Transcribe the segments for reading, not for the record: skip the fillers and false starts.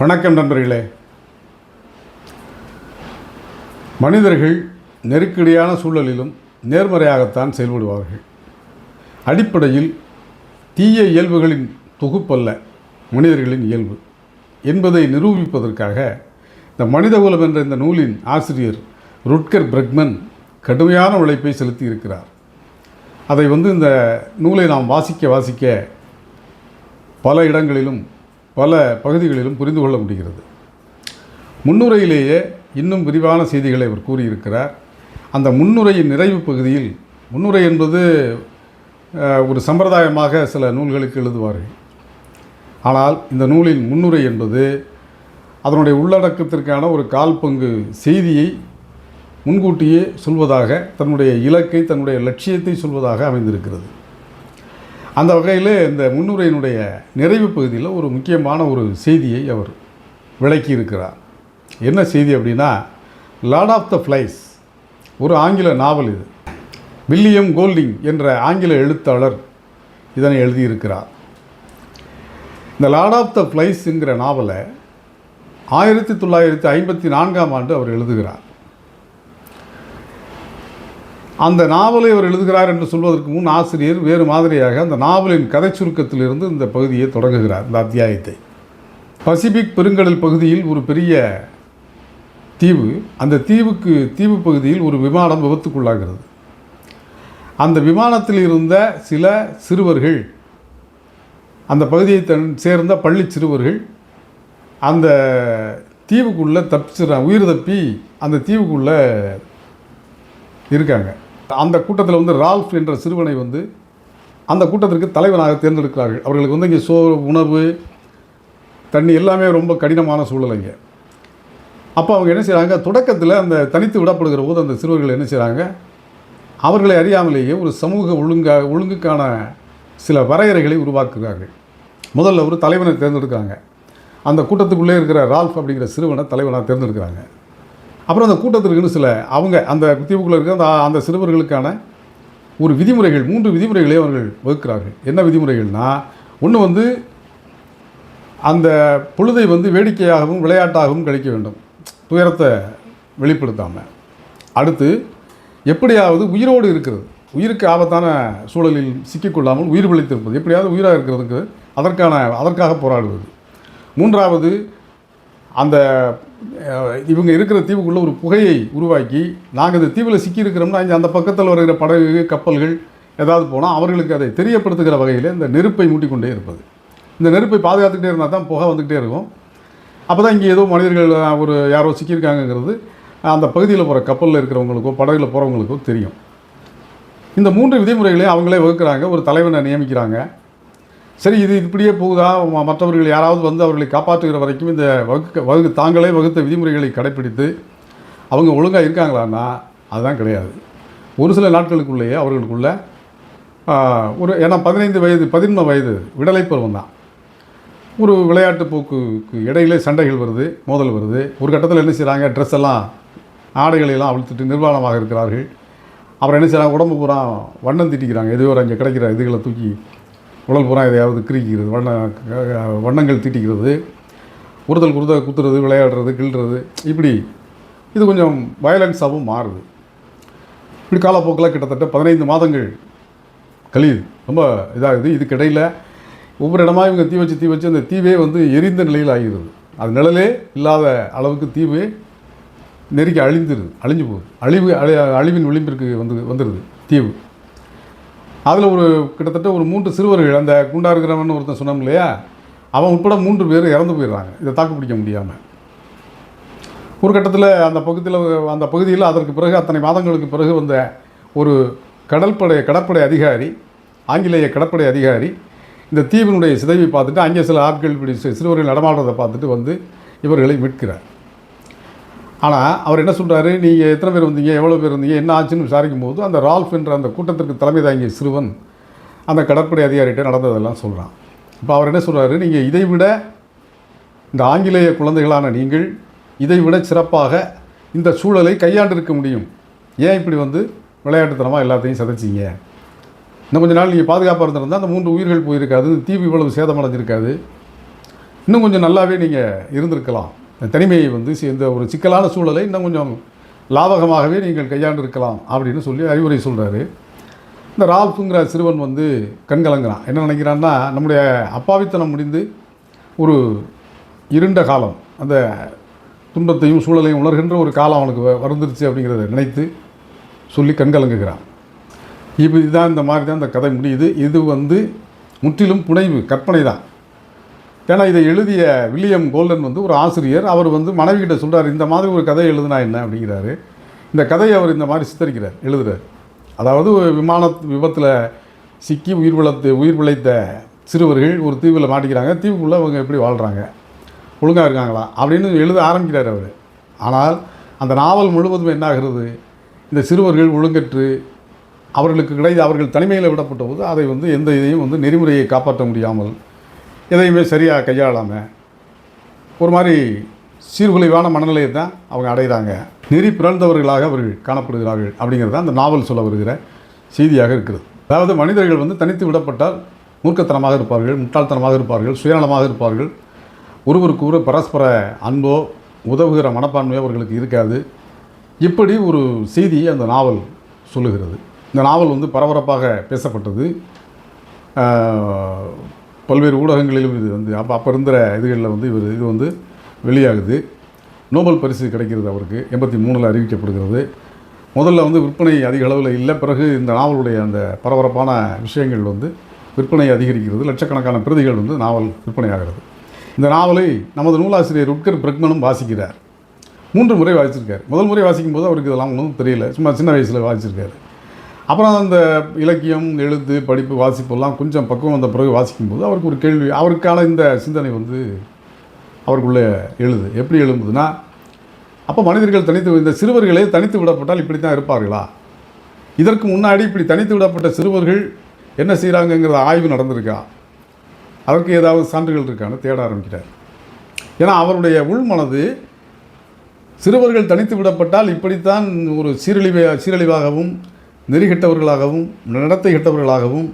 வணக்கம் நண்பர்களே. மனிதர்கள் நெருக்கடியான சூழலிலும் நேர்மறையாகத்தான் செயல்படுவார்கள். அடிப்படையில் தீய இயல்புகளின் தொகுப்பல்ல மனிதர்களின் இயல்பு என்பதை நிரூபிப்பதற்காக இந்த மனிதகுலம் என்ற இந்த நூலின் ஆசிரியர் ருட்கர் பிரெக்மன் கடுமையான உழைப்பை செலுத்தி இருக்கிறார். அதை இந்த நூலை நாம் வாசிக்க பல இடங்களிலும் பல பகுதிகளிலும் புரிந்து கொள்ள முடிகிறது. முன்னுரையிலேயே இன்னும் விரிவான செய்திகளை அவர் கூறியிருக்கிறார். அந்த முன்னுரையின் நிறைவு பகுதியில், முன்னுரை என்பது ஒரு சம்பிரதாயமாக சில நூல்களுக்கு எழுதுவார்கள். ஆனால் இந்த நூலின் முன்னுரை என்பது அதனுடைய உள்ளடக்கத்திற்கான ஒரு கால் பங்கு செய்தியை முன்கூட்டியே சொல்வதாக, தன்னுடைய இலக்கை, தன்னுடைய லட்சியத்தை சொல்வதாக அமைந்திருக்கிறது. அந்த வகையில் இந்த முன்னுரையினுடைய நிறைவு பகுதியில் ஒரு முக்கியமான ஒரு செய்தியை அவர் விளக்கியிருக்கிறார். என்ன செய்தி அப்படின்னா, லார்ட் ஆஃப் த ஃப்ளைஸ் ஒரு ஆங்கில நாவல். இது வில்லியம் கோல்டிங் என்ற ஆங்கில எழுத்தாளர் இதனை எழுதியிருக்கிறார். இந்த லார்ட் ஆஃப் த ஃப்ளைஸ்ங்கிற நாவலை 1954ஆம் ஆண்டு அவர் எழுதுகிறார். அந்த நாவலை அவர் எழுதுகிறார் என்று சொல்வதற்கு முன் ஆசிரியர் வேறு மாதிரியாக அந்த நாவலின் கதை சுருக்கத்திலிருந்து இந்த பகுதியை தொடங்குகிறார். இந்த அத்தியாயத்தை பசிபிக் பெருங்கடல் பகுதியில் ஒரு பெரிய தீவு, அந்த தீவு பகுதியில் ஒரு விமானம் விபத்துக்குள்ளாகிறது. அந்த விமானத்தில் இருந்த சில சிறுவர்கள், அந்த பகுதியை சேர்ந்த பள்ளி சிறுவர்கள் அந்த தீவுக்குள்ளே உயிர் தப்பி அந்த தீவுக்குள்ளே இருக்காங்க. அந்த கூட்டத்தில் ரால்ஃப் என்ற சிறுவனை அந்த கூட்டத்திற்கு தலைவனாக தேர்ந்தெடுக்கிறார்கள். அவர்களுக்கு இங்கே உணவு, தண்ணி எல்லாமே ரொம்ப கடினமான சூழல் இங்கே. அப்போ அவங்க என்ன செய்கிறாங்க, தொடக்கத்தில் அந்த தனித்து விடப்படுகிற போது அந்த சிறுவர்கள் என்ன செய்கிறாங்க, அவர்களை அறியாமலேயே ஒரு சமூக ஒழுங்குக்கான சில வரையறைகளை உருவாக்குகிறார்கள். முதல்ல ஒரு தலைவனை தேர்ந்தெடுக்கிறாங்க. அந்த கூட்டத்துக்குள்ளே இருக்கிற ரால்ஃப் அப்படிங்கிற சிறுவனை தலைவனாக தேர்ந்தெடுக்கிறாங்க. அப்புறம் அந்த கூட்டத்திற்குன்னு சில அந்த தீவுக்குள்ளே இருக்கிற அந்த சிறுவர்களுக்கான ஒரு விதிமுறைகள், 3 விதிமுறைகளை அவர்கள் வகுக்கிறார்கள். என்ன விதிமுறைகள்னால், ஒன்று அந்த பொழுதை வேடிக்கையாகவும் விளையாட்டாகவும் கழிக்க வேண்டும், துயரத்தை வெளிப்படுத்தாமல். அடுத்து எப்படியாவது உயிரோடு இருக்கிறது, உயிருக்கு ஆபத்தான சூழலில் சிக்கிக்கொள்ளாமல் உயிர் பிழைத்திருப்பது, எப்படியாவது உயிராக இருக்கிறதுக்கு அதற்காக போராடுவது. 3வது, அந்த இவங்க இருக்கிற தீவுக்குள்ளே ஒரு புகையை உருவாக்கி, நாங்கள் இந்த தீவில் சிக்கியிருக்கிறோம்னா இங்கே அந்த பக்கத்தில் வருகிற படகு, கப்பல்கள் ஏதாவது போனால் அவர்களுக்கு அதை தெரியப்படுத்துகிற வகையில் இந்த நெருப்பை மூட்டிக்கொண்டே இருப்பது. இந்த நெருப்பை பாதுகாத்துக்கிட்டே இருந்தால் தான் புகை வந்துக்கிட்டே இருக்கும். அப்போ தான் இங்கே ஏதோ மனிதர்கள் யாரோ சிக்கியிருக்காங்கிறது அந்த பகுதியில் போகிற கப்பலில் இருக்கிறவங்களுக்கோ படகுல போகிறவங்களுக்கோ தெரியும். இந்த 3 விதிமுறைகளையும் அவங்களே வகுக்கிறாங்க, ஒரு தலைவனை நியமிக்கிறாங்க. சரி, இது இப்படியே போகுதா, மற்றவர்கள் யாராவது அவர்களை காப்பாற்றுகிற வரைக்கும் இந்த தாங்களே வகுத்த விதிமுறைகளை கடைப்பிடித்து அவங்க ஒழுங்காக இருக்காங்களான்னா அதுதான் கிடையாது. ஒரு சில நாட்களுக்குள்ளேயே அவர்களுக்குள்ள ஏன்னா 15 வயது விடலை பருவம் தான். ஒரு விளையாட்டு போக்குக்கு இடையிலே சண்டைகள் வருது, மோதல் வருது. ஒரு கட்டத்தில் என்ன செய்கிறாங்க, ட்ரெஸ் எல்லாம், ஆடைகளெல்லாம் அவிழ்த்துட்டு நிர்வாணமாக இருக்கிறார்கள். அப்புறம் என்ன செய்கிறாங்க, உடம்பு பூரா வண்ணம் தீட்டிக்கிறாங்க. எதுவோ அங்கே கிடைக்கிற இதுகளை தூக்கி உடல் பூரா எதையாவது கிறுக்கிறது, வண்ணங்கள் தீட்டிக்கிறது, ஒருத்தல் குத்துறது, விளையாடுறது, கிள்றது, இப்படி இது கொஞ்சம் வயலன்ஸாகவும் மாறுது. இப்படி காலப்போக்கில் கிட்டத்தட்ட 15 மாதங்கள் கழியுது, ரொம்ப இதாகுது. இதுக்கிடையில் ஒவ்வொரு இடமா இவங்க தீ வச்சு அந்த தீவே எரிந்த நிலையில் ஆகிறது. அது நிழலே இல்லாத அளவுக்கு தீவே நெருக்கி அழிஞ்சு போகுது. அழிவின் விளிம்பிற்கு வந்துடுது தீவு. அதில் கிட்டத்தட்ட ஒரு 3 சிறுவர்கள், அந்த குண்டா இருக்கிறவன் ஒருத்தன் சொன்னோம் இல்லையா, அவன் உட்பட 3 பேர் இறந்து போயிடுறாங்க இதை தாக்கு பிடிக்க முடியாமல். ஒரு கட்டத்தில் அந்த பகுதியில் அதற்கு பிறகு அத்தனை மாதங்களுக்கு பிறகு ஒரு கடற்படை அதிகாரி, ஆங்கிலேய கடற்படை அதிகாரி இந்த தீவினுடைய சிதைவை பார்த்துட்டு, அங்கே சில ஆட்கள் இப்படி சிறுவர்கள் நடமாடுறதை பார்த்துட்டு இவர்களை மீட்கிறார். ஆனால் அவர் என்ன சொல்கிறாரு, நீங்கள் எத்தனை பேர் வந்தீங்க, எவ்வளோ பேர் இருந்தீங்க, என்ன ஆச்சுன்னு விசாரிக்கும் போது அந்த ரால்ஃப் என்ற அந்த கூட்டத்திற்கு தலைமை தாங்கிய சிறுவன் அந்த கடற்படை அதிகாரிகிட்ட நடந்ததெல்லாம் சொல்கிறான். இப்போ அவர் என்ன சொல்கிறாரு, நீங்கள் இதைவிட, இந்த ஆங்கிலேய குழந்தைகளான நீங்கள் இதைவிட சிறப்பாக இந்த சூழலை கையாண்டிருக்க முடியும். ஏன் இப்படி விளையாட்டுத்தனமாக எல்லாத்தையும் சதைச்சிங்க? இன்னும் கொஞ்ச நாள் நீங்கள் பாதுகாப்பாக இருந்திருந்தால் அந்த 3 உயிர்கள் போயிருக்காது, தீவு இவ்வளவு சேதமடைஞ்சிருக்காது. இன்னும் கொஞ்சம் நல்லாவே நீங்கள் இருந்திருக்கலாம். தனிமையை வந்து இந்த ஒரு சிக்கலான சூழலை இன்னும் கொஞ்சம் லாபகமாகவே நீங்கள் கையாண்டு இருக்கலாம் அப்படின்னு சொல்லி அறிவுரை சொல்கிறாரு. இந்த ரால்ஃபுங்கிற சிறுவன் வந்து கண்கலங்கிறான். என்ன நினைக்கிறான்னா, நம்முடைய அப்பாவித்தனம் முடிந்து ஒரு இருண்ட காலம், அந்த துன்பத்தையும் சூழலையும் உணர்கின்ற ஒரு காலம் அவனுக்கு வந்துருச்சு அப்படிங்கிறத நினைத்து சொல்லி கண்கலங்குகிறான். இப்போ இதுதான் இந்த மாதிரி தான் இந்த கதை முடியுது. இது வந்து முற்றிலும் புனைவு, கற்பனை தான். ஏன்னா இதை எழுதிய வில்லியம் கோல்டன் வந்து ஒரு ஆசிரியர். அவர் வந்து மனைவிகிட்ட சொல்கிறார், இந்த மாதிரி ஒரு கதை எழுதுனா என்ன அப்படிங்கிறாரு. இந்த கதையை அவர் இந்த மாதிரி சித்தரிக்கிறார், எழுதுகிறார். அதாவது விமான விபத்தில் சிக்கி உயிர் பிழைத்த சிறுவர்கள் ஒரு தீவில் மாட்டிக்கிறாங்க. தீவுக்குள்ளே அவங்க எப்படி வாழ்கிறாங்க, ஒழுங்காக இருக்காங்களா அப்படின்னு எழுத ஆரம்பிக்கிறார் அவர். ஆனால் அந்த நாவல் முழுவதும் என்னாகிறது, இந்த சிறுவர்கள் ஒழுங்கற்று அவர்கள் தனிமையில் விடப்பட்ட போது அதை வந்து எந்த இதையும் வந்து நெறிமுறையை காப்பாற்ற முடியாமல், எதையுமே சரியாக கையாளாமல் ஒரு மாதிரி சீர்குலைவான மனநிலையை தான் அவங்க அடைகிறாங்க. நெறி பிறந்தவர்களாக அவர்கள் காணப்படுகிறார்கள் அப்படிங்கிறது தான் அந்த நாவல் சொல்ல வருகிற செய்தியாக இருக்கிறது. அதாவது மனிதர்கள் வந்து தனித்து விடப்பட்டால் மூர்க்கத்தனமாக இருப்பார்கள், முட்டாள்தனமாக இருப்பார்கள், சுயநலமாக இருப்பார்கள். ஒருவருக்கு பரஸ்பர அன்போ உதவுகிற மனப்பான்மையோ அவர்களுக்கு இருக்காது. இப்படி ஒரு செய்தியை அந்த நாவல் சொல்லுகிறது. இந்த நாவல் வந்து பரபரப்பாக பேசப்பட்டது. பல்வேறு ஊடகங்களிலும் இது வந்து அப்போ இருந்த இதுகளில் வந்து இது வந்து வெளியாகுது. நோபல் பரிசு கிடைக்கிறது அவருக்கு. 83 அறிவிக்கப்படுகிறது. முதல்ல வந்து விற்பனை அதிக அளவில் இல்லை. பிறகு இந்த நாவலுடைய அந்த பரபரப்பான விஷயங்கள் வந்து விற்பனை அதிகரிக்கிறது. லட்சக்கணக்கான பிரதிகள் வந்து நாவல் விற்பனையாகிறது. இந்த நாவலை நமது நூலாசிரியர் ருட்கர் பிரெக்மனும் வாசிக்கிறார். 3 முறை வாசிச்சிருக்கார். முதல் முறை வாசிக்கும் போது அவருக்கு இதெல்லாம் ஒன்றும் தெரியல, சும்மா சின்ன வயசில் வாசிச்சிருக்காரு. அப்புறம் அந்த இலக்கியம், எழுத்து, படிப்பு, வாசிப்பெல்லாம் கொஞ்சம் பக்குவம் வந்த பிறகு வாசிக்கும்போது அவருக்கு ஒரு கேள்வி, அவருக்கான இந்த சிந்தனை வந்து அவருக்குள்ளே எப்படி எழும்புதுன்னா, அப்போ மனிதர்கள் இந்த சிறுவர்களே தனித்து விடப்பட்டால் இப்படி தான் இருப்பார்களா? இதற்கு முன்னாடி இப்படி தனித்து விடப்பட்ட சிறுவர்கள் என்ன செய்கிறாங்கங்கிற ஆய்வு நடந்திருக்கா? அதற்கு ஏதாவது சான்றுகள் இருக்கான்னு தேட ஆரம்பிக்கிறார். ஏன்னா அவருடைய உள்மனது சிறுவர்கள் தனித்து விடப்பட்டால் இப்படித்தான் ஒரு சீரழிவாகவும் நெறிகெட்டவர்களாகவும் நடத்தை கெட்டவர்களாகவும்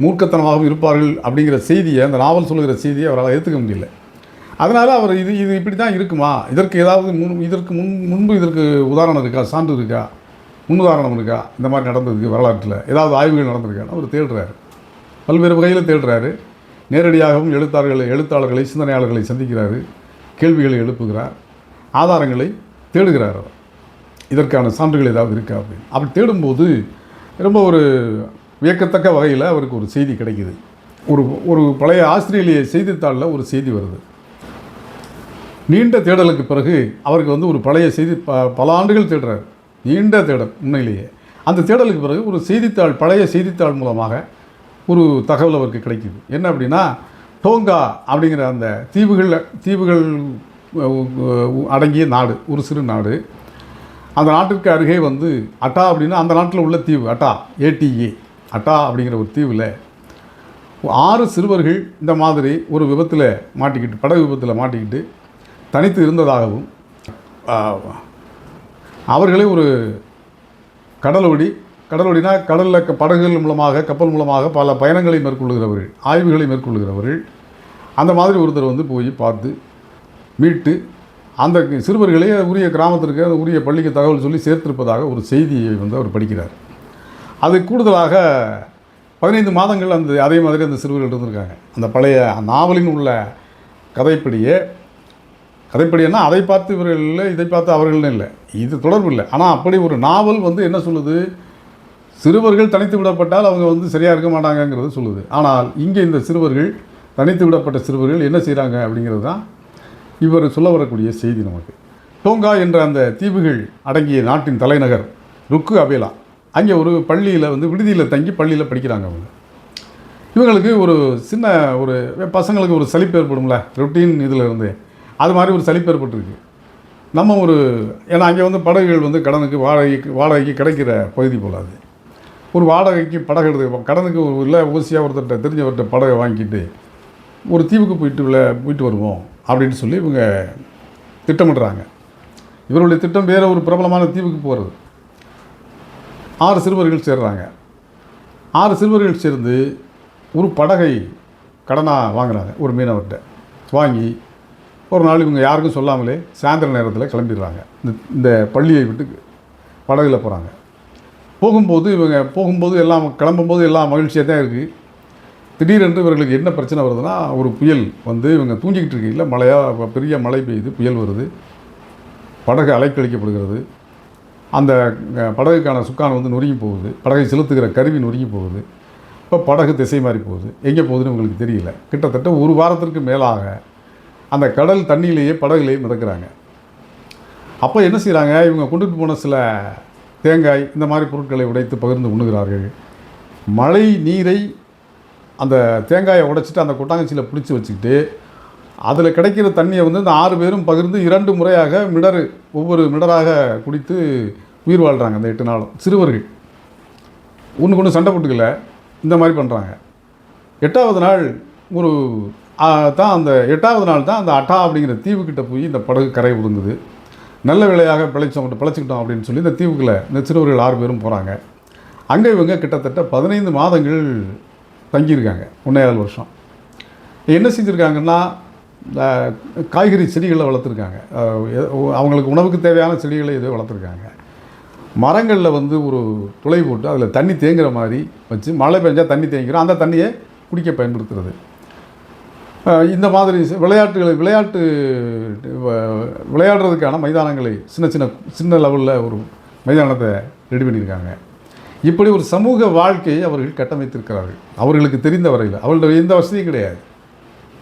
மூர்க்கத்தனமாகவும் இருப்பார்கள் அப்படிங்கிற செய்தியை, அந்த நாவல் சொல்லுகிற செய்தியை அவரால் ஏற்றுக்க முடியல. அதனால் அவர் இது இப்படி தான் இருக்குமா, இதற்கு ஏதாவது முன்பு இதற்கு உதாரணம் இருக்கா, சான்று இருக்கா, முன்னுதாரணம் இருக்கா, இந்த மாதிரி நடந்ததுக்கு வரலாற்றில் ஏதாவது ஆய்வுகள் நடந்திருக்கான்னு அவர் தேடுறாரு. பல்வேறு வகையில் தேடுறாரு. நேரடியாகவும் எழுத்தாளர்களை சிந்தனையாளர்களை சந்திக்கிறாரு, கேள்விகளை எழுப்புகிறார், ஆதாரங்களை தேடுகிறார். அவர் இதற்கான சான்றுகள் ஏதாவது இருக்கா அப்படின்னு அப்படி தேடும்போது ரொம்ப ஒரு வியக்கத்தக்க வகையில் அவருக்கு ஒரு செய்தி கிடைக்குது. ஒரு பழைய ஆஸ்திரேலிய செய்தித்தாளில் ஒரு செய்தி வருது. நீண்ட தேடலுக்கு பிறகு அவருக்கு வந்து ஒரு பழைய செய்தி, பல ஆண்டுகள் தேடுறார், நீண்ட தேடல் உண்மையிலேயே. அந்த தேடலுக்கு பிறகு ஒரு பழைய செய்தித்தாள் மூலமாக ஒரு தகவல் அவருக்கு கிடைக்குது. என்ன அப்படின்னா, டோங்கா அப்படிங்கிற அந்த தீவுகள் அடங்கிய நாடு, ஒரு சிறு நாடு. அந்த நாட்டிற்கு அருகே வந்து அட்டா அப்படின்னா அந்த நாட்டில் உள்ள தீவு அட்டா, ATA அட்டா அப்படிங்கிற ஒரு தீவில் 6 சிறுவர்கள் இந்த மாதிரி ஒரு விபத்தில் மாட்டிக்கிட்டு, படகு விபத்தில் மாட்டிக்கிட்டு தனித்து இருந்ததாகவும், அவர்களே ஒரு கடலோடினா கடலில் படகுகள் மூலமாக, கப்பல் மூலமாக பல பயணங்களை மேற்கொள்ளுகிறவர்கள், ஆய்வுகளை மேற்கொள்ளுகிறவர்கள், அந்த மாதிரி ஒருத்தர் வந்து போய் பார்த்து மீட்டு அந்த சிறுவர்களே உரிய கிராமத்திற்கு, அந்த உரிய பள்ளிக்கு தகவல் சொல்லி சேர்த்திருப்பதாக ஒரு செய்தியை வந்து அவர் படிக்கிறார். அது கூடுதலாக 15 மாதங்கள் அதே மாதிரி அந்த சிறுவர்கள் இருந்திருக்காங்க. அந்த பழைய நாவலின் உள்ள கதைப்படின்னா அதை பார்த்து இவர்கள் இல்லை, இதை பார்த்து அவர்கள்னு இல்லை, இது தொடர்பு இல்லை. ஆனால் அப்படி ஒரு நாவல் வந்து என்ன சொல்லுது, சிறுவர்கள் தனித்து விடப்பட்டால் அவங்க வந்து சரியாக இருக்க மாட்டாங்கங்கிறது சொல்லுது. ஆனால் இங்கே இந்த சிறுவர்கள், தனித்து விடப்பட்ட சிறுவர்கள் என்ன செய்கிறாங்க அப்படிங்கிறது தான் இவர் சொல்ல வரக்கூடிய செய்தி நமக்கு. டோங்கா என்ற அந்த தீவுகள் அடங்கிய நாட்டின் தலைநகர் ருக்கு அபேலா. அங்கே ஒரு பள்ளியில் வந்து விடுதியில் தங்கி பள்ளியில் படிக்கிறாங்க அவங்க. இவங்களுக்கு ஒரு பசங்களுக்கு ஒரு சலிப்பு ஏற்படும்ல, ரொட்டீன் இதில் இருந்து அது மாதிரி ஒரு சலிப்பு ஏற்பட்டுருக்கு. ஏன்னா அங்கே வந்து படகுகள் வந்து கடனுக்கு வாடகைக்கு கிடைக்கிற பகுதி போல். அது ஒரு வாடகைக்கு படகு கடனுக்கு இல்லை ஊசியாக ஒருத்தர்கிட்ட தெரிஞ்சவர்கிட்ட படகை வாங்கிட்டு ஒரு தீவுக்கு போயிட்டு வருவோம் அப்படின்னு சொல்லி இவங்க திட்டமிடுறாங்க. இவருடைய திட்டம் வேறு ஒரு பிரபலமான தீவுக்கு போகிறது. 6 சிறுவர்கள் சேர்றாங்க. 6 சிறுவர்கள் சேர்ந்து ஒரு படகை கடனாக வாங்குறாங்க ஒரு மீனவர்கிட்ட. வாங்கி ஒரு நாள் இவங்க யாருக்கும் சொல்லாமலே சாயந்தர நேரத்தில் கிளம்பிடுறாங்க. இந்த பள்ளியை விட்டு படகுல போகிறாங்க. போகும்போது எல்லாம் கிளம்பும்போது எல்லாம் மகிழ்ச்சியாக தான் இருக்குது. திடீரென்று இவர்களுக்கு என்ன பிரச்சனை வருதுன்னா, ஒரு புயல் வந்து இவங்க தூங்கிக்கிட்டு இருக்கையில் பெரிய மழை பெய்யுது, புயல் வருது, படகு அலைக்கழிக்கப்படுகிறது. அந்த படகுக்கான சுக்கான் வந்து நொறுங்கி போகுது, படகை செலுத்துகிற கருவி நொறுங்கி போகுது. இப்போ படகு திசை மாறி போகுது, எங்கே போகுதுன்னு உங்களுக்கு தெரியல. கிட்டத்தட்ட ஒரு வாரத்திற்கு மேலாக அந்த கடல் தண்ணியிலேயே படகுலேயே மிதக்கிறாங்க. அப்போ என்ன செய்கிறாங்க, இவங்க கொண்டுட்டு போன சில தேங்காய் இந்த மாதிரி பொருட்களை உடைத்து பகிர்ந்து உண்ணுகிறார்கள். மழை நீரை அந்த தேங்காயை உடைச்சிட்டு அந்த கொட்டாங்கச்சியில் பிடிச்சி வச்சுக்கிட்டு அதில் கிடைக்கிற தண்ணியை வந்து இந்த 6 பேரும் பகிர்ந்து 2 முறையாக ஒவ்வொரு மிடராக குடித்து உயிர் வாழ்கிறாங்க. அந்த 8 நாளும் சிறுவர்கள் ஒன்றுக்கு ஒன்று சண்டை போட்டுக்கல, இந்த மாதிரி பண்ணுறாங்க. 8வது நாள் அந்த 8வது நாள் தான் அந்த அட்டா அப்படிங்கிற தீவுக்கிட்ட போய் இந்த படகு கரை ஒதுங்குது. நல்ல வேளையாக பிழைச்சிக்கிட்டோம் அப்படின்னு சொல்லி இந்த தீவுக்குள்ளே இந்த சிறுவர்கள் 6 பேரும் போகிறாங்க. அங்கே இவங்க கிட்டத்தட்ட 15 மாதங்கள் தங்கியிருக்காங்க. 1.5 வருஷம். என்ன செஞ்சுருக்காங்கன்னா, காய்கறி செடிகளை வளர்த்துருக்காங்க. அவங்களுக்கு உணவுக்கு தேவையான செடிகளை எதோ வளர்த்துருக்காங்க. மரங்களில் வந்து ஒரு துளை போட்டு அதில் தண்ணி தேங்குகிற மாதிரி வச்சு, மழை பெஞ்சால் தண்ணி தேங்கிடும், அந்த தண்ணியை குடிக்க பயன்படுத்துறது. இந்த மாதிரி விளையாடுறதுக்கான மைதானங்களை சின்ன லெவலில் ஒரு மைதானத்தை ரெடி பண்ணியிருக்காங்க. இப்படி ஒரு சமூக வாழ்க்கையை அவர்கள் கட்டமைத்திருக்கிறார்கள். அவர்களுக்கு தெரிந்த வரையில் அவர்களோட எந்த வசதியும் கிடையாது.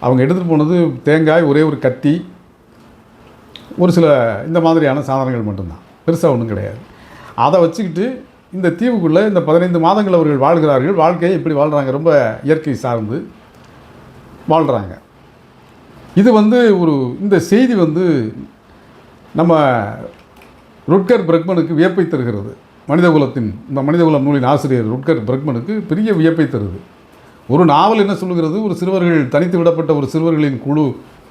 அவங்க எடுத்துகிட்டு போனது தேங்காய், ஒரே ஒரு கத்தி, ஒரு சில இந்த மாதிரியான சாதனங்கள் மட்டும்தான், பெருசாக ஒன்றும் கிடையாது. அதை வச்சுக்கிட்டு இந்த தீவுக்குள்ளே இந்த 15 மாதங்கள் அவர்கள் வாழ்கிறார்கள். வாழ்க்கையை இப்படி வாழ்கிறாங்க, ரொம்ப இயற்கை சார்ந்து வாழ்கிறாங்க. இது வந்து இந்த செய்தி வந்து நம்ம ருட்கர் பிரெக்மனுக்கு வியப்பை தருகிறது. இந்த மனிதகுலம் நூலின் ஆசிரியர் ருட்கர் பிரெக்மனுக்கு பெரிய வியப்பை தருது. ஒரு நாவல் என்ன சொல்லுகிறது, ஒரு சிறுவர்கள் தனித்து விடப்பட்ட ஒரு சிறுவர்களின்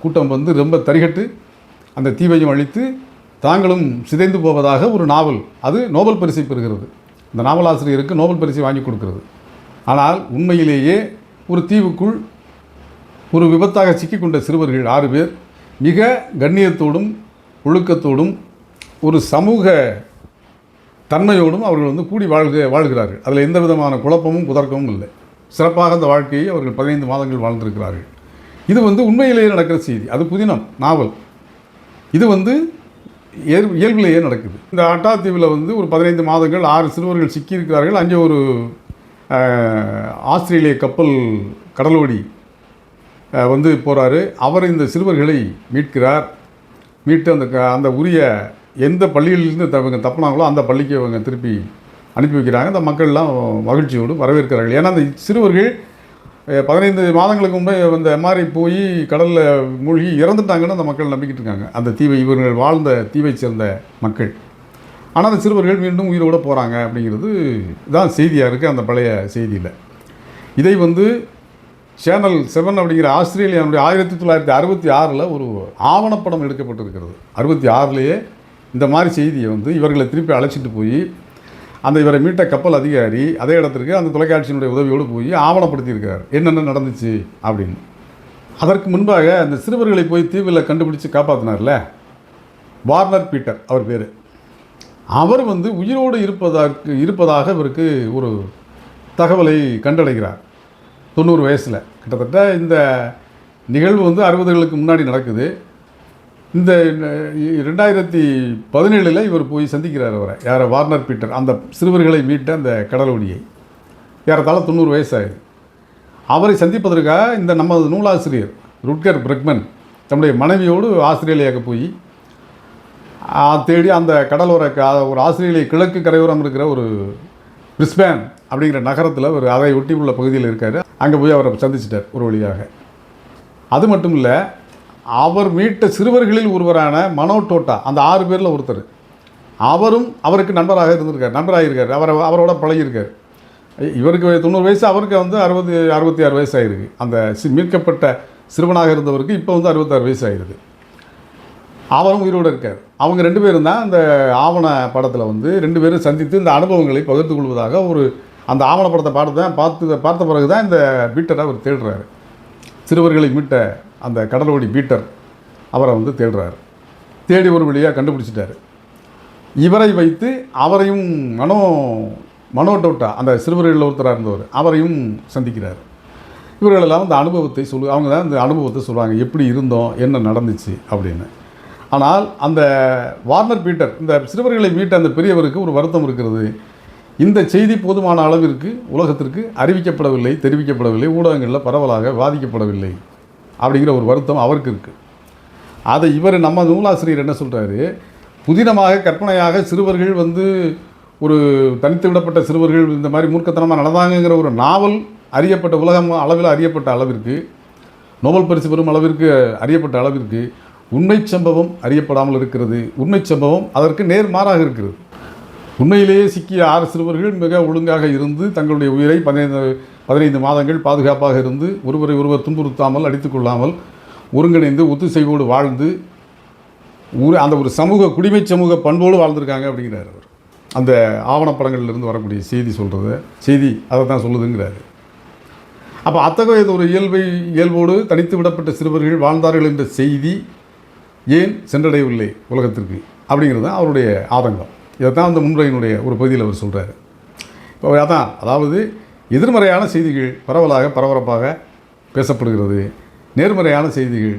கூட்டம் வந்து ரொம்ப தரிகட்டு அந்த தீவையும் அழித்து தாங்களும் சிதைந்து போவதாக ஒரு நாவல். அது நோபல் பரிசை பெறுகிறது. இந்த நாவலாசிரியருக்கு நோபல் பரிசை வாங்கி கொடுக்கிறது. ஆனால் உண்மையிலேயே ஒரு தீவுக்குள் ஒரு விபத்தாக சிக்கிக்கொண்ட சிறுவர்கள் 6 பேர் மிக கண்ணியத்தோடும் ஒழுக்கத்தோடும் ஒரு சமூக தன்மையோடும் அவர்கள் வந்து கூடி வாழ்கிறார்கள். அதில் எந்த விதமான குழப்பமும் குதர்க்கமும் இல்லை. சிறப்பாக அந்த வாழ்க்கையை அவர்கள் 15 மாதங்கள் வாழ்ந்திருக்கிறார்கள். இது வந்து உண்மையிலேயே நடக்கிற செய்தி. அது புதினம் நாவல். இது வந்து இயல்பிலேயே நடக்குது. இந்த அட்டா தீவில் வந்து ஒரு 15 மாதங்கள் 6 சிறுவர்கள் சிக்கியிருக்கிறார்கள். அங்கே ஒரு ஆஸ்திரேலிய கப்பல் கடலோடி வந்து போகிறாரு. அவர் இந்த சிறுவர்களை மீட்டு அந்த உரிய எந்த பள்ளியிலிருந்து இவங்க தப்பினாங்களோ அந்த பள்ளிக்கு அவங்க திருப்பி அனுப்பி வைக்கிறாங்க. அந்த மக்கள்லாம் மகிழ்ச்சியோடு வரவேற்கிறார்கள். ஏன்னா அந்த சிறுவர்கள் 15 மாதங்களுக்கு முன்பே இந்த மாதிரி போய் கடலில் மூழ்கி இறந்துட்டாங்கன்னு அந்த மக்கள் நம்பிக்கிட்டு இருக்காங்க. அந்த இவர்கள் வாழ்ந்த தீவை சேர்ந்த மக்கள். ஆனால் அந்த சிறுவர்கள் மீண்டும் உயிரோடு போகிறாங்க அப்படிங்கிறது தான் செய்தியாக இருக்குது அந்த பழைய செய்தியில். இதை வந்து சேனல் 7 அப்படிங்கிற ஆஸ்திரேலியாவுடைய 1966 ஒரு ஆவணப்படம் எடுக்கப்பட்டிருக்கிறது. 66லேயே இந்த மாதிரி செய்தியை வந்து இவர்களை திருப்பி அழைச்சிட்டு போய் இவரை மீட்ட கப்பல் அதிகாரி அதே இடத்திற்கு அந்த தொலைக்காட்சியினுடைய உதவியோடு போய் ஆவணப்படுத்தியிருக்கிறார், என்னென்ன நடந்துச்சு அப்படின்னு. அதற்கு முன்பாக அந்த சிறுவர்களை போய் தீவில் கண்டுபிடிச்சு காப்பாற்றினார்ல, வார்னர் பீட்டர் அவர் பேர். அவர் வந்து உயிரோடு இருப்பதாக இவருக்கு ஒரு தகவலை கண்டடைகிறார் 90 வயசில். கிட்டத்தட்ட இந்த நிகழ்வு வந்து 60களுக்கு முன்னாடி நடக்குது. இந்த 2017 இவர் போய் சந்திக்கிறார் அவரை, வார்னர் பீட்டர், அந்த சிறுவர்களை மீட்ட அந்த கடலோடியை. ஏறத்தாழ 90 வயசாகுது. அவரை சந்திப்பதற்காக நமது நூலாசிரியர் ருட்கர் பிரெக்மன் தன்னுடைய மனைவியோடு ஆஸ்திரேலியாவுக்கு போய் தேடி அந்த கடலோர ஒரு ஆஸ்திரேலிய கிழக்கு கரையோரம் இருக்கிற ஒரு பிரிஸ்பேன் அப்படிங்கிற நகரத்தில் அதை ஒட்டி உள்ள பகுதியில் இருக்கார். அங்கே போய் அவரை சந்திச்சிட்டார் ஒரு வழியாக. அது மட்டும் இல்லை, அவர் மீட்ட சிறுவர்களில் ஒருவரான மனோ டோட்டா, அந்த 6 பேரில் ஒருத்தர், அவருக்கு நண்பராக இருக்கார். அவரோட பழகியிருக்கார். இவருக்கு 90 வயசு, அவருக்கு வந்து 66 வயசு ஆகிருக்கு. அந்த மீட்கப்பட்ட சிறுவனாக இருந்தவருக்கு இப்போ வந்து 66 வயசு ஆகிருக்கு. அவரும் உயிரோடு இருக்கார். அவங்க 2 பேரும் தான் அந்த ஆவண படத்தில் வந்து 2 பேரும் சந்தித்து இந்த அனுபவங்களை பகிர்ந்து கொள்வதாக அந்த ஆவணப்படத்தை பார்த்த பிறகு தான் இந்த பீட்டரை அவர் தேடுறாரு. சிறுவர்களை மீட்ட அந்த கடலோடி பீட்டர் அவரை வந்து தேடுறாரு. தேடி ஒரு வழியாக கண்டுபிடிச்சிட்டாரு. இவரை வைத்து அவரையும் மனோ டோட்டா அந்த சிறுவர்களில் ஒருத்தராக இருந்தவர் அவரையும் சந்திக்கிறார். இவர்களெல்லாம் அந்த அனுபவத்தை அவங்க தான் இந்த அனுபவத்தை சொல்லுவாங்க, எப்படி இருந்தோம், என்ன நடந்துச்சு அப்படின்னு. ஆனால் அந்த வார்னர் பீட்டர் இந்த சிறுவர்களை மீட்ட அந்த பெரியவருக்கு ஒரு வருத்தம் இருக்கிறது. இந்த செய்தி போதுமான அளவிற்கு உலகத்திற்கு அறிவிக்கப்படவில்லை, தெரிவிக்கப்படவில்லை, ஊடகங்களில் பரவலாக வாதிக்கப்படவில்லை அப்படிங்கிற ஒரு வருத்தம் அவருக்கு இருக்குது. அதை இவர் நம்ம நூலாசிரியர் என்ன சொல்கிறாரு, புதினமாக கற்பனையாக சிறுவர்கள் வந்து ஒரு தனித்து விடப்பட்ட சிறுவர்கள் இந்த மாதிரி மூர்க்கத்தனமாக நடந்தாங்கிற ஒரு நாவல் அறியப்பட்ட உலகம் அளவில் அறியப்பட்ட அளவிற்கு, நோபல் பரிசு பெறும் அளவிற்கு அறியப்பட்ட அளவிற்கு உண்மை சம்பவம் அறியப்படாமல் இருக்கிறது. உண்மை சம்பவம் அதற்கு நேர்மாறாக இருக்கிறது. உண்மையிலேயே சிக்கிய 6 சிறுவர்கள் மிக ஒழுங்காக இருந்து தங்களுடைய உயிரை 15 மாதங்கள் பாதுகாப்பாக இருந்து ஒருவரை ஒருவர் துன்புறுத்தாமல் அடித்துக்கொள்ளாமல் ஒருங்கிணைந்து ஒத்துசைவோடு வாழ்ந்து அந்த ஒரு சமூக குடிமை சமூக பண்போடு வாழ்ந்திருக்காங்க அப்படிங்கிறார் அவர். அந்த ஆவணப்படங்களிலிருந்து வரக்கூடிய செய்தி அதை தான் சொல்லுதுங்கிறாரு. அப்போ அத்தகைய ஒரு இயல்போடு தனித்து விடப்பட்ட சிறுவர்கள் வாழ்ந்தார்கள் என்ற செய்தி ஏன் சென்றடையவில்லை உலகத்திற்கு அப்படிங்கிறது தான் அவருடைய ஆதங்கம். இதைத்தான் அந்த முன்னுரையினுடைய ஒரு பகுதியில் அவர் சொல்கிறார். இப்போ அதான், அதாவது எதிர்மறையான செய்திகள் பரவலாக பரபரப்பாக பேசப்படுகிறது, நேர்மறையான செய்திகள்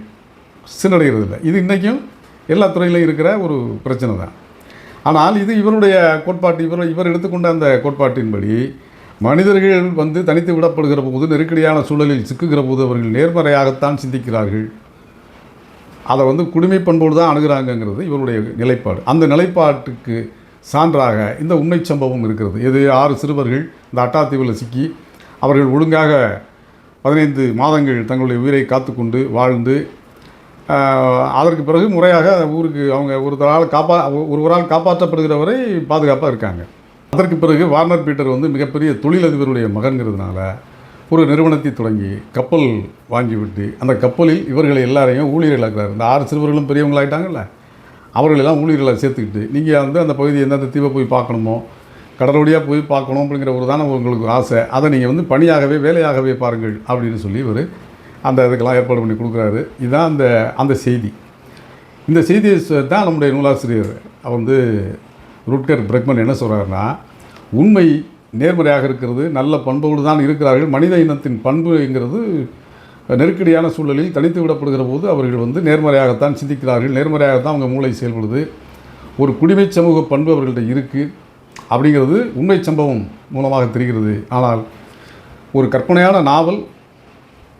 சென்றடைகிறது இல்லை. இது இன்றைக்கும் எல்லா துறையிலையும் இருக்கிற ஒரு பிரச்சனை தான். ஆனால் இது இவருடைய கோட்பாட்டு இவர் எடுத்துக்கொண்ட அந்த கோட்பாட்டின்படி மனிதர்கள் வந்து தனித்து விடப்படுகிற போது, நெருக்கடியான சூழலில் சிக்குகிற போது அவர்கள் நேர்மறையாகத்தான் சிந்திக்கிறார்கள், அதை வந்து குடிமை பண்போடு தான் அணுகிறாங்கங்கிறது இவருடைய நிலைப்பாடு. அந்த நிலைப்பாட்டுக்கு சான்றாக இந்த உண்மை சம்பவம் இருக்கிறது. இது 6 சிறுவர்கள் இந்த அட்டாத்தீவில் சிக்கி அவர்கள் ஒழுங்காக 15 மாதங்கள் தங்களுடைய உயிரை காத்துக்கொண்டு வாழ்ந்து அதற்கு பிறகு முறையாக ஊருக்கு அவங்க ஒருவரால் காப்பாற்றப்படுகிற வரை பாதுகாப்பாக இருக்காங்க. அதற்கு பிறகு வார்னர் பீட்டர் வந்து மிகப்பெரிய தொழிலதிபருடைய மகன்கிறதுனால ஒரு நிறுவனத்தை தொடங்கி கப்பல் வாங்கிவிட்டு அந்த கப்பலில் இவர்களை எல்லாரையும் ஊழியர்களாக்குறாரு. இந்த 6 சிறுவர்களும் பெரியவங்களாயிட்டாங்கல்ல, அவர்களெல்லாம் ஊழியர்களை சேர்த்துக்கிட்டு நீங்கள் வந்து அந்த பகுதி எந்தெந்த தீவை போய் பார்க்கணுமோ, கடலோடியாக போய் பார்க்கணும் அப்படிங்கிற ஒரு தானே உங்களுக்கு ஆசை, அதை நீங்கள் வந்து பணியாகவே வேலையாகவே பாருங்கள் அப்படின்னு சொல்லி இவர் அந்த இதுக்கெல்லாம் ஏற்பாடு பண்ணி கொடுக்குறாரு. இதுதான் அந்த செய்தி. இந்த செய்தியை தான் நம்முடைய நூலாசிரியர் வந்து ருட்கர் பிரெக்மன் என்ன சொல்கிறாருன்னா, உண்மை நேர்மறையாக இருக்கிறது, நல்ல பண்போடு தான் இருக்கிறார்கள். மனித இனத்தின் பண்புங்கிறது நெருக்கடியான சூழலில் தனித்து விடப்படுகிற போது அவர்கள் வந்து நேர்மறையாகத்தான் சிந்திக்கிறார்கள், நேர்மறையாகத்தான் அவங்க மூளை செயல்படுது, ஒரு குடிமை சமூக பண்பு அவர்கள்ட்ட இருக்குது அப்படிங்கிறது உண்மை சம்பவம் மூலமாக தெரிகிறது. ஆனால் ஒரு கற்பனையான நாவல்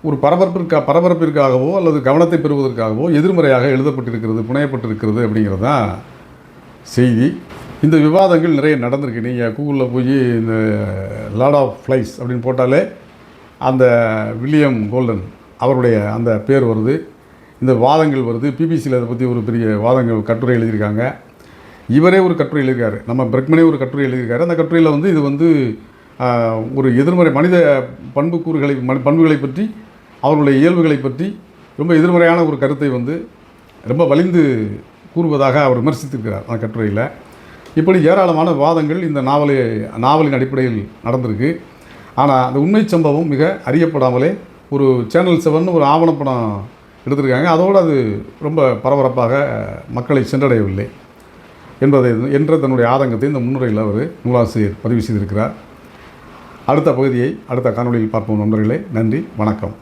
ஒரு பரபரப்பிற்காகவோ அல்லது கவனத்தை பெறுவதற்காகவோ எதிர்மறையாக எழுதப்பட்டிருக்கிறது, புனையப்பட்டிருக்கிறது அப்படிங்கிறது தான் செய்தி. இந்த விவாதங்கள் நிறைய நடந்திருக்கு. நீங்கள் கூகுளில் போய் இந்த லார்ட் ஆஃப் ஃப்ளைஸ் அப்படின்னு போட்டாலே அந்த வில்லியம் கோல்டன் அவருடைய அந்த பேர் வருது, இந்த வாதங்கள் வருது. பிபிசியில் அதை பற்றி ஒரு பெரிய கட்டுரை எழுதியிருக்காங்க. இவரே ஒரு கட்டுரை எழுதியிருக்காரு, நம்ம பிரெக்மனே ஒரு கட்டுரை எழுதியிருக்காரு. அந்த கட்டுரையில் வந்து இது வந்து ஒரு எதிர்மறை மனித பண்புகளை பற்றி, அவர்களுடைய இயல்புகளை பற்றி ரொம்ப எதிர்மறையான ஒரு கருத்தை வந்து ரொம்ப வலிந்து கூறுவதாக அவர் விமர்சித்திருக்கிறார் அந்த கட்டுரையில். இப்படி ஏராளமான வாதங்கள் இந்த நாவலின் அடிப்படையில் நடந்திருக்கு. ஆனால் அந்த உண்மை சம்பவம் மிக அறியப்படாமலே ஒரு சேனல் 7 ஒரு ஆவணப்படம் எடுத்திருக்காங்க. அதோடு அது ரொம்ப பரபரப்பாக மக்களை சென்றடையவில்லை என்ற தன்னுடைய ஆதங்கத்தை இந்த முன்னுரையில் அவர் நூலாசிரியர் பதிவு செய்திருக்கிறார். அடுத்த பகுதியை அடுத்த காணொலியில் பார்ப்போம் நண்பர்களே. நன்றி, வணக்கம்.